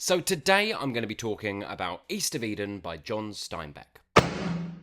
So today I'm going to be talking about East of Eden by John Steinbeck. And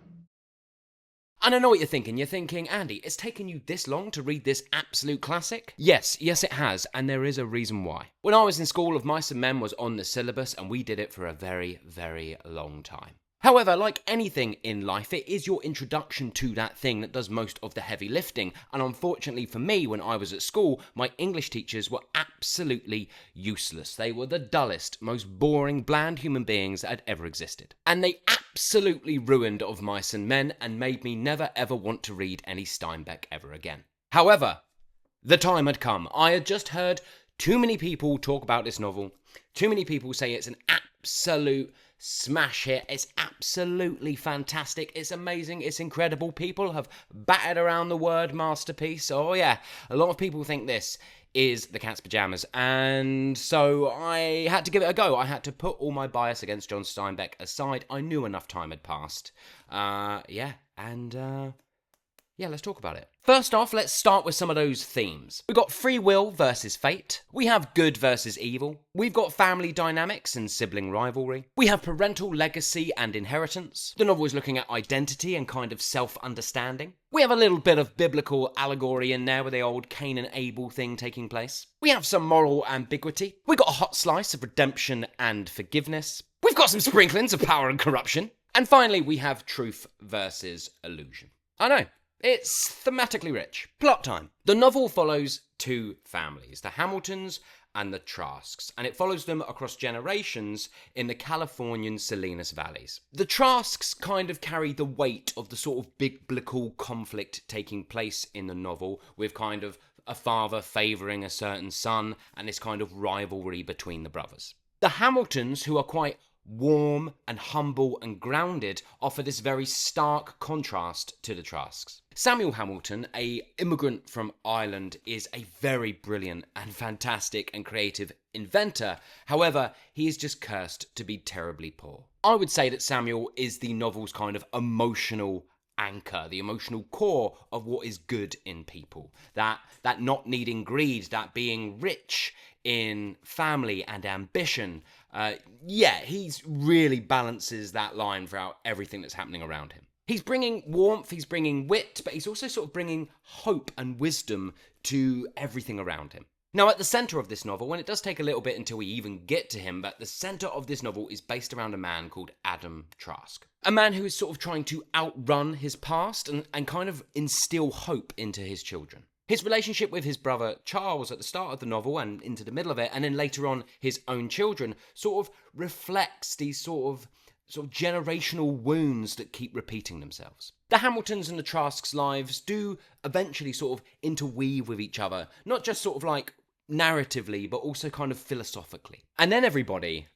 I know what you're thinking. You're thinking, Andy, it's taken you this long to read this absolute classic? Yes it has, and there is a reason why. When I was in school, Of Mice and Men was on the syllabus, and we did it for a very, very long time. However, like anything in life, it is your introduction to that thing that does most of the heavy lifting. And unfortunately for me, when I was at school, my English teachers were absolutely useless. They were the dullest, most boring, bland human beings that had ever existed. And they absolutely ruined Of Mice and Men and made me never ever want to read any Steinbeck ever again. However, the time had come. I had just heard too many people talk about this novel. Too many people say it's an absolute smash hit. It's absolutely fantastic. It's amazing. It's incredible. People have batted around the word masterpiece. Oh yeah, a lot of people think this is the cat's pajamas, and so I had to give it a go. I had to put all my bias against John Steinbeck aside. I knew enough time had passed. Let's talk about it. First off, let's start with some of those themes. We've got free will versus fate. We have good versus evil. We've got family dynamics and sibling rivalry. We have parental legacy and inheritance. The novel is looking at identity and kind of self-understanding. We have a little bit of biblical allegory in there with the old Cain and Abel thing taking place. We have some moral ambiguity. We've got a hot slice of redemption and forgiveness. We've got some sprinklings of power and corruption. And finally, we have truth versus illusion. I know. It's thematically rich. Plot time. The novel follows two families, the Hamiltons and the Trasks, and it follows them across generations in the Californian Salinas valleys. The Trasks kind of carry the weight of the sort of biblical conflict taking place in the novel, with kind of a father favouring a certain son and this kind of rivalry between the brothers. The Hamiltons, who are quite warm and humble and grounded, offer this very stark contrast to the Trasks. Samuel Hamilton, a immigrant from Ireland, is a very brilliant and fantastic and creative inventor. However, he is just cursed to be terribly poor. I would say that Samuel is the novel's kind of emotional anchor, the emotional core of what is good in people. That not needing greed, that being rich in family and ambition. He's really balances that line throughout everything that's happening around him. He's bringing warmth, he's bringing wit, but he's also sort of bringing hope and wisdom to everything around him. Now, at the centre of this novel, and it does take a little bit until we even get to him, but the centre of this novel is based around a man called Adam Trask. A man who is sort of trying to outrun his past and kind of instill hope into his children. His relationship with his brother Charles at the start of the novel and into the middle of it, and then later on his own children, sort of reflects these sort of generational wounds that keep repeating themselves. The Hamiltons and the Trasks' lives do eventually sort of interweave with each other, not just sort of like narratively, but also kind of philosophically. And then everybody,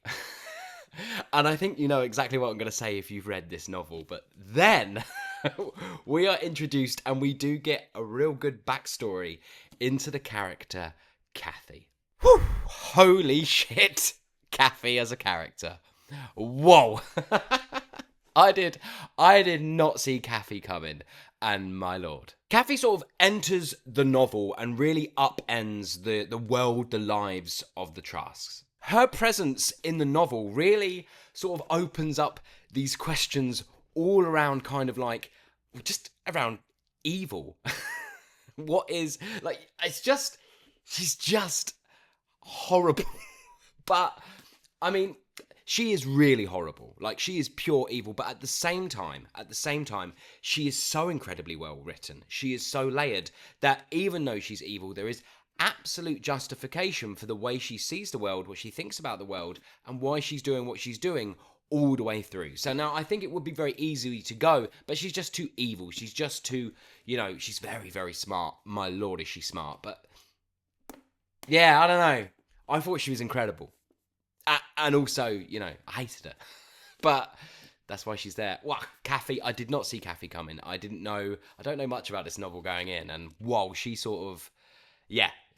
and I think you know exactly what I'm going to say if you've read this novel, but then we are introduced and we do get a real good backstory into the character Kathy. Whew, holy shit, Kathy as a character. Whoa. I did not see Kathy coming, and my lord. Kathy sort of enters the novel and really upends the world, the lives of the Trasks. Her presence in the novel really sort of opens up these questions all around kind of like, just around evil. What is, like, she's just horrible. But, I mean, she is really horrible. Like, she is pure evil, but at the same time, she is so incredibly well written. She is so layered that even though she's evil, there is absolute justification for the way she sees the world, what she thinks about the world, and why she's doing what she's doing all the way through. So now I think it would be very easy to go, but she's just too evil. She's just too, she's very, very smart. My lord, is she smart. But yeah, I don't know. I thought she was incredible. And also, I hated her. But that's why she's there. Wow, Kathy, I did not see Kathy coming. I don't know much about this novel going in. And whoa, she sort of,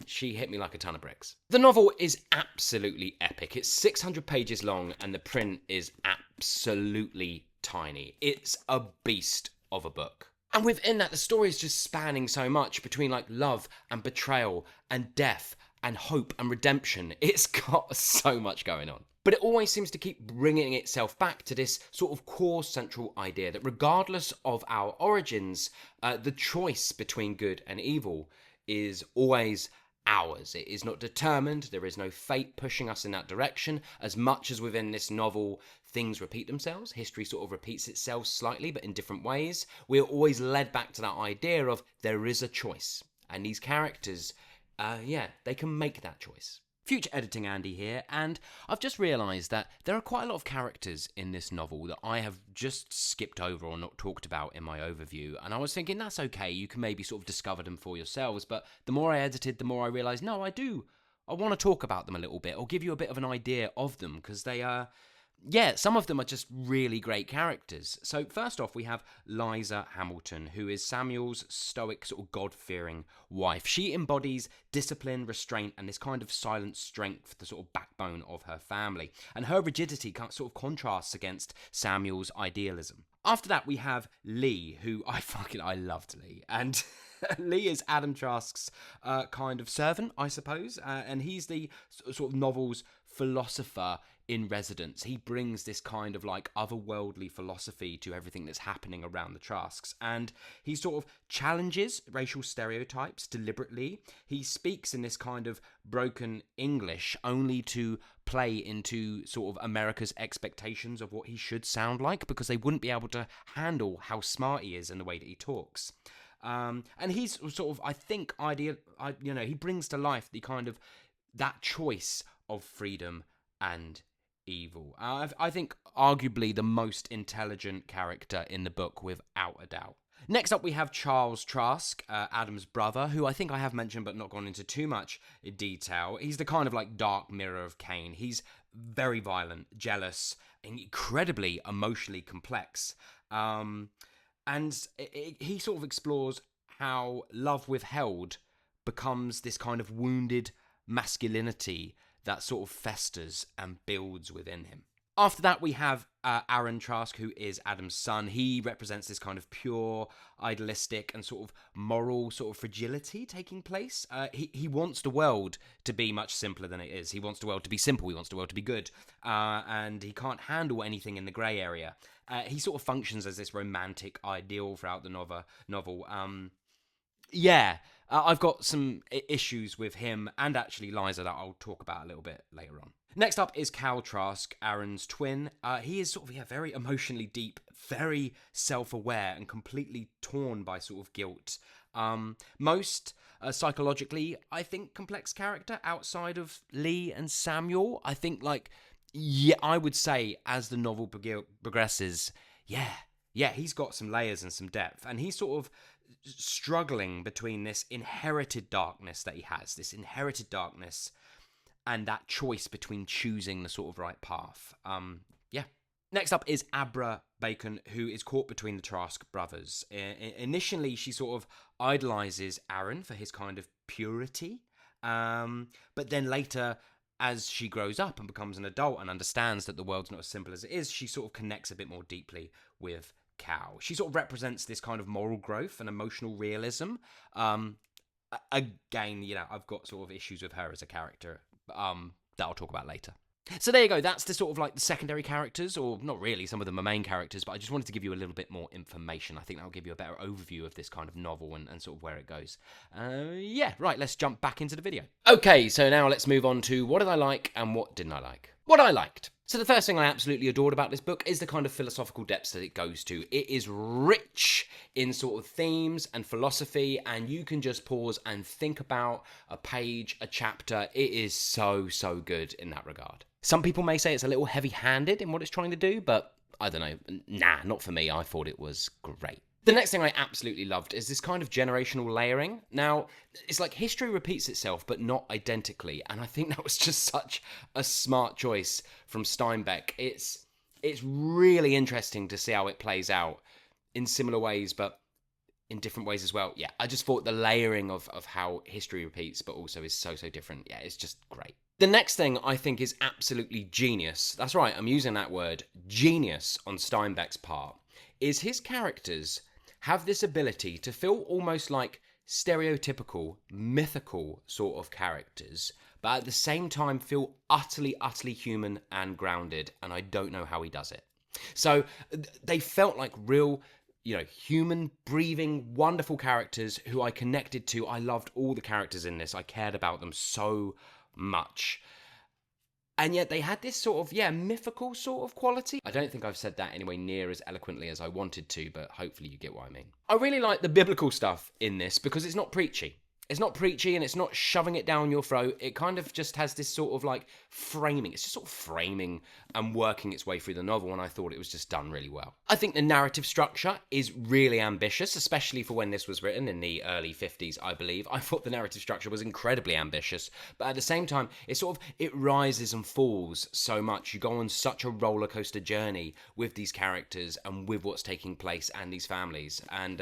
she hit me like a ton of bricks. The novel is absolutely epic. It's 600 pages long and the print is absolutely tiny. It's a beast of a book. And within that, the story is just spanning so much between like love and betrayal and death and hope and redemption. It's got so much going on. But it always seems to keep bringing itself back to this sort of core central idea that regardless of our origins, the choice between good and evil is always ours. It is not determined. There is no fate pushing us in that direction. As much as within this novel, things repeat themselves. History sort of repeats itself slightly, but in different ways. We're always led back to that idea of there is a choice. And these characters, they can make that choice. Future Editing Andy here, and I've just realised that there are quite a lot of characters in this novel that I have just skipped over or not talked about in my overview, and I was thinking that's okay, you can maybe sort of discover them for yourselves, but the more I edited, the more I realised, no, I want to talk about them a little bit, or give you a bit of an idea of them, because they are... some of them are just really great characters. So first off, we have Liza Hamilton, who is Samuel's stoic, sort of God-fearing wife. She embodies discipline, restraint, and this kind of silent strength, the sort of backbone of her family. And her rigidity sort of contrasts against Samuel's idealism. After that, we have Lee, who I loved Lee. And Lee is Adam Trask's kind of servant, I suppose. And he's the sort of novel's philosopher in residence. He brings this kind of like otherworldly philosophy to everything that's happening around the Trasks, and he sort of challenges racial stereotypes deliberately. He speaks in this kind of broken English only to play into sort of America's expectations of what he should sound like, because they wouldn't be able to handle how smart he is and the way that he talks. And he's sort of, I think, he brings to life the kind of that choice of freedom and evil. I think arguably the most intelligent character in the book, without a doubt. Next up, we have Charles Trask, Adam's brother, who I think I have mentioned but not gone into too much detail. He's the kind of like dark mirror of Cain. He's very violent, jealous, and incredibly emotionally complex. He sort of explores how love withheld becomes this kind of wounded masculinity that sort of festers and builds within him. After that, we have Aaron Trask, who is Adam's son. He represents this kind of pure, idealistic, and sort of moral sort of fragility taking place. He wants the world to be much simpler than it is. He wants the world to be simple. He wants the world to be good. And he can't handle anything in the grey area. He sort of functions as this romantic ideal throughout the novel. I've got some issues with him and actually Liza that I'll talk about a little bit later on. Next up is Cal Trask, Aaron's twin. He is sort of very emotionally deep, very self-aware, and completely torn by sort of guilt. Most psychologically, I think, complex character outside of Lee and Samuel. I think, I would say as the novel progresses, he's got some layers and some depth, and he's sort of struggling between this inherited darkness that he has, and that choice between choosing the sort of right path. Next up is Abra Bacon, who is caught between the Trask brothers. Initially, she sort of idolizes Aaron for his kind of purity, but then later, as she grows up and becomes an adult and understands that the world's not as simple as it is, she sort of connects a bit more deeply with Cal. She sort of represents this kind of moral growth and emotional realism. Again, I've got sort of issues with her as a character that I'll talk about later. So there you go, that's the sort of like the secondary characters, or not really, some of them are main characters, but I just wanted to give you a little bit more information. I think that'll give you a better overview of this kind of novel and sort of where it goes. Right, let's jump back into the video. Okay, so now let's move on to what did I like and what didn't I like. What I liked. So the first thing I absolutely adored about this book is the kind of philosophical depths that it goes to. It is rich in sort of themes and philosophy, and you can just pause and think about a page, a chapter. It is so, so good in that regard. Some people may say it's a little heavy-handed in what it's trying to do, but I don't know. Nah, not for me. I thought it was great. The next thing I absolutely loved is this kind of generational layering. Now, it's like history repeats itself, but not identically. And I think that was just such a smart choice from Steinbeck. It's really interesting to see how it plays out in similar ways, but in different ways as well. Yeah, I just thought the layering of how history repeats, but also is so, so different. Yeah, it's just great. The next thing I think is absolutely genius. That's right, I'm using that word, genius, on Steinbeck's part, is his characters have this ability to feel almost like stereotypical, mythical sort of characters, but at the same time feel utterly, utterly human and grounded, and I don't know how he does it. So they felt like real, human, breathing, wonderful characters who I connected to. I loved all the characters in this. I cared about them so much. And yet they had this sort of, mythical sort of quality. I don't think I've said that anywhere near as eloquently as I wanted to, but hopefully you get what I mean. I really like the biblical stuff in this because it's not preachy. It's not preachy and it's not shoving it down your throat. It kind of just has this sort of like framing. It's just sort of framing and working its way through the novel, and I thought it was just done really well. I think the narrative structure is really ambitious, especially for when this was written in the early 50s, I believe. I thought the narrative structure was incredibly ambitious, but at the same time, it rises and falls so much. You go on such a roller coaster journey with these characters and with what's taking place and these families, and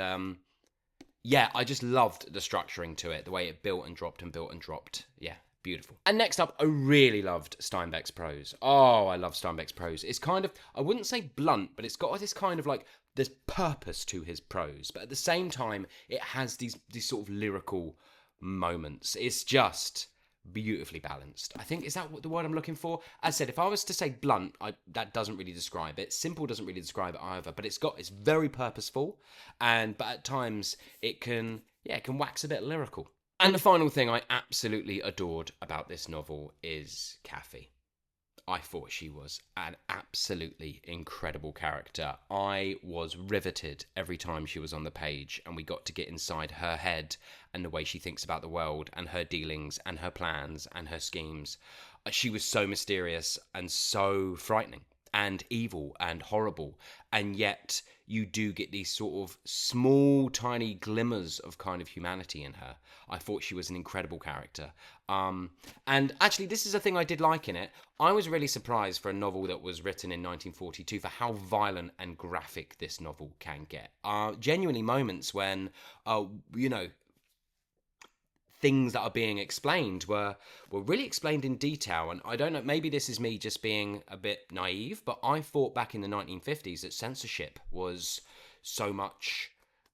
I just loved the structuring to it, the way it built and dropped and built and dropped. Yeah, beautiful. And next up, I really loved Steinbeck's prose. Oh, I love Steinbeck's prose. It's kind of, I wouldn't say blunt, but it's got this kind of like, there's purpose to his prose, but at the same time, it has these sort of lyrical moments. It's just beautifully balanced. I think, is that what the word I'm looking for? As I said, if I was to say blunt, that doesn't really describe it. Simple doesn't really describe it either, but it's very purposeful, but at times it can wax a bit lyrical. And the final thing I absolutely adored about this novel is Kathy. I thought she was an absolutely incredible character. I was riveted every time she was on the page and we got to get inside her head and the way she thinks about the world and her dealings and her plans and her schemes. She was so mysterious and so frightening and evil and horrible, and yet you do get these sort of small, tiny glimmers of kind of humanity in her. I thought she was an incredible character. And actually, this is a thing I did like in it. I was really surprised for a novel that was written in 1942 for how violent and graphic this novel can get. Genuinely moments when, things that are being explained were really explained in detail. And I don't know, maybe this is me just being a bit naive, but I thought back in the 1950s that censorship was so much,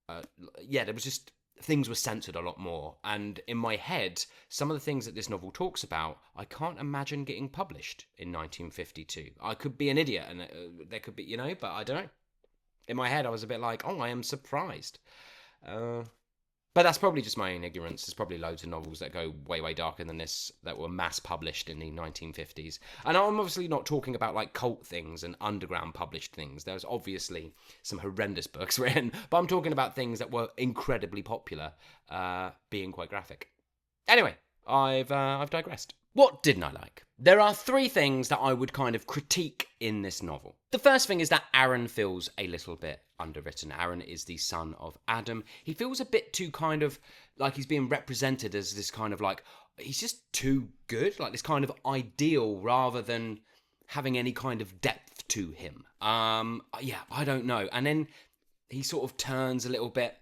there was just, things were censored a lot more. And in my head, some of the things that this novel talks about, I can't imagine getting published in 1952. I could be an idiot and there could be, but I don't know. In my head, I was a bit like, oh, I am surprised. But that's probably just my own ignorance. There's probably loads of novels that go way, way darker than this that were mass published in the 1950s. And I'm obviously not talking about like cult things and underground published things. There's obviously some horrendous books written, but I'm talking about things that were incredibly popular, being quite graphic. Anyway, I've digressed. What didn't I like? There are three things that I would kind of critique in this novel. The first thing is that Aaron feels a little bit underwritten. Aaron is the son of Adam. He feels a bit too kind of like he's being represented as this kind of like, he's just too good, like this kind of ideal rather than having any kind of depth to him. I don't know. And then he sort of turns a little bit.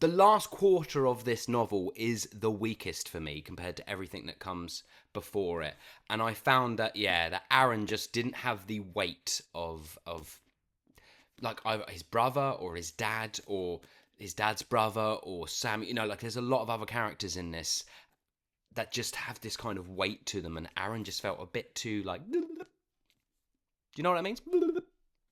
The last quarter of this novel is the weakest for me compared to everything that comes before it. And I found that, that Aaron just didn't have the weight of like either his brother or his dad or his dad's brother or Sam. Like there's a lot of other characters in this that just have this kind of weight to them. And Aaron just felt a bit too like, do you know what I mean?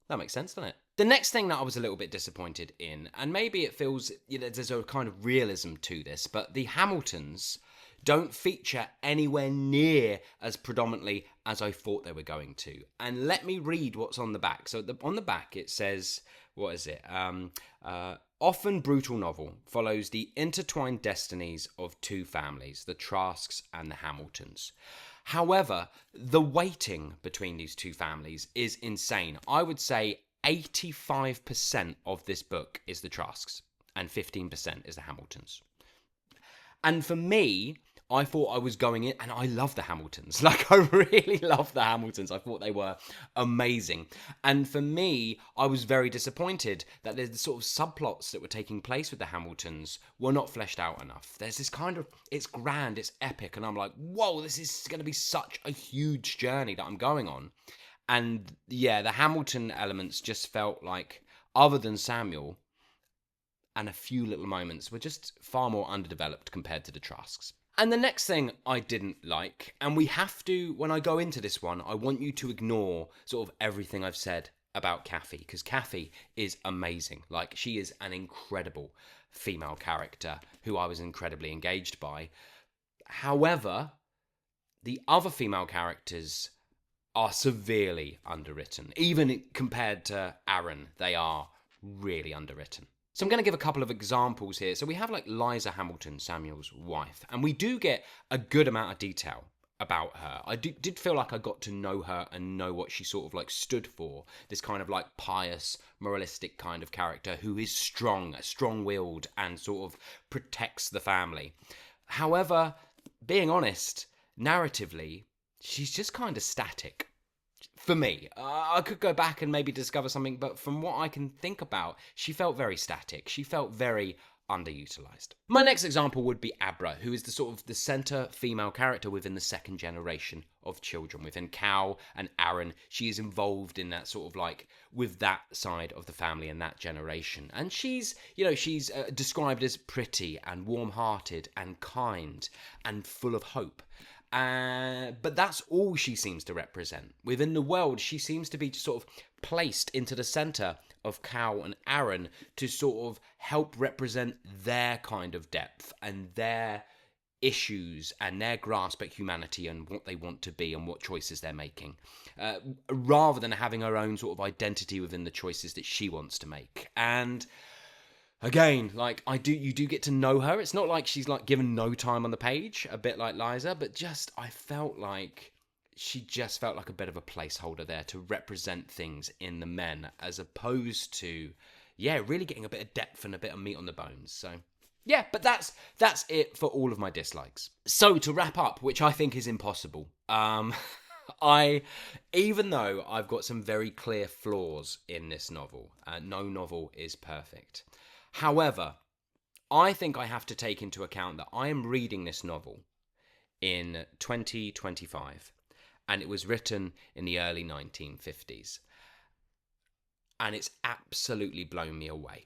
That makes sense, doesn't it? The next thing that I was a little bit disappointed in, and maybe it feels, there's a kind of realism to this, but the Hamiltons don't feature anywhere near as predominantly as I thought they were going to. And let me read what's on the back. So on the back it says, what is it? Often brutal novel follows the intertwined destinies of two families, the Trasks and the Hamiltons. However, the weighting between these two families is insane. I would say 85% of this book is the Trasks and 15% is the Hamiltons. And for me, I thought I was going in, and I love the Hamiltons. Like, I really love the Hamiltons. I thought they were amazing. And for me, I was very disappointed that the sort of subplots that were taking place with the Hamiltons were not fleshed out enough. There's this kind of, it's grand, it's epic, and I'm like, whoa, this is going to be such a huge journey that I'm going on. And the Hamilton elements just felt like, other than Samuel, and a few little moments were just far more underdeveloped compared to the Trasks. And the next thing I didn't like, and we have to, when I go into this one, I want you to ignore sort of everything I've said about Kathy, because Kathy is amazing. Like, she is an incredible female character who I was incredibly engaged by. However, the other female characters are severely underwritten. Even compared to Aaron, they are really underwritten. So I'm going to give a couple of examples here. So we have like Liza Hamilton, Samuel's wife, and we do get a good amount of detail about her. I did feel like I got to know her and know what she sort of like stood for. This kind of like pious, moralistic kind of character who is strong-willed and sort of protects the family. However, being honest, narratively, she's just kind of static. For me, I could go back and maybe discover something, but from what I can think about, she felt very static. She felt very underutilized. My next example would be Abra, who is the sort of the center female character within the second generation of children. Within Cal and Aaron, she is involved in that sort of like with that side of the family and that generation. And she's described as pretty and warm-hearted and kind and full of hope. But that's all she seems to represent. Within the world, she seems to be sort of placed into the center of Cal and Aaron to sort of help represent their kind of depth and their issues and their grasp at humanity and what they want to be and what choices they're making, rather than having her own sort of identity within the choices that she wants to make. And again, like you do get to know her. It's not like she's like given no time on the page, a bit like Liza, but just I felt like she just felt like a bit of a placeholder there to represent things in the men, as opposed to, really getting a bit of depth and a bit of meat on the bones. So, but that's it for all of my dislikes. So to wrap up, which I think is impossible, even though I've got some very clear flaws in this novel, no novel is perfect. However, I think I have to take into account that I am reading this novel in 2025, and it was written in the early 1950s. And it's absolutely blown me away.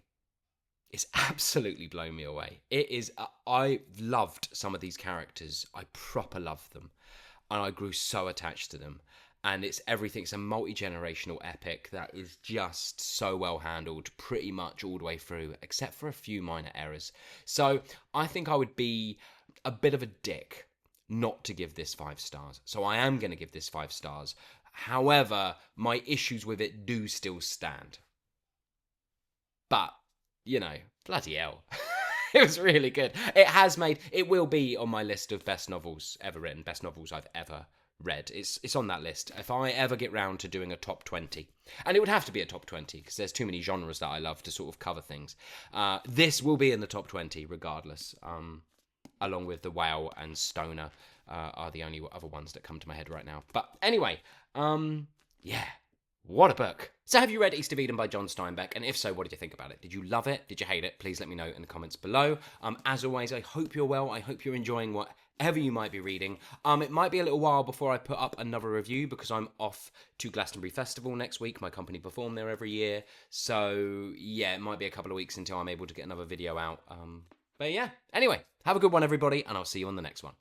It's absolutely blown me away. It is, I loved some of these characters. I proper loved them. And I grew so attached to them. And it's a multi-generational epic that is just so well handled pretty much all the way through, except for a few minor errors. So I think I would be a bit of a dick not to give this 5 stars. So I am going to give this 5 stars. However, my issues with it do still stand. But, bloody hell. It was really good. It will be on my list of best novels ever written, best novels I've ever read. It's on that list if I ever get round to doing a top 20. And it would have to be a top 20 because there's too many genres that I love to sort of cover things. This will be in the top 20 regardless. Along with The Whale and Stoner are the only other ones that come to my head right now. But anyway, what a book. So have you read East of Eden by John Steinbeck? And if so, what did you think about it? Did you love it? Did you hate it? Please let me know in the comments below. As always, I hope you're well. I hope you're enjoying whatever you might be reading. It might be a little while before I put up another review because I'm off to Glastonbury Festival next week. My company perform there every year. So it might be a couple of weeks until I'm able to get another video out. But anyway, have a good one, everybody, and I'll see you on the next one.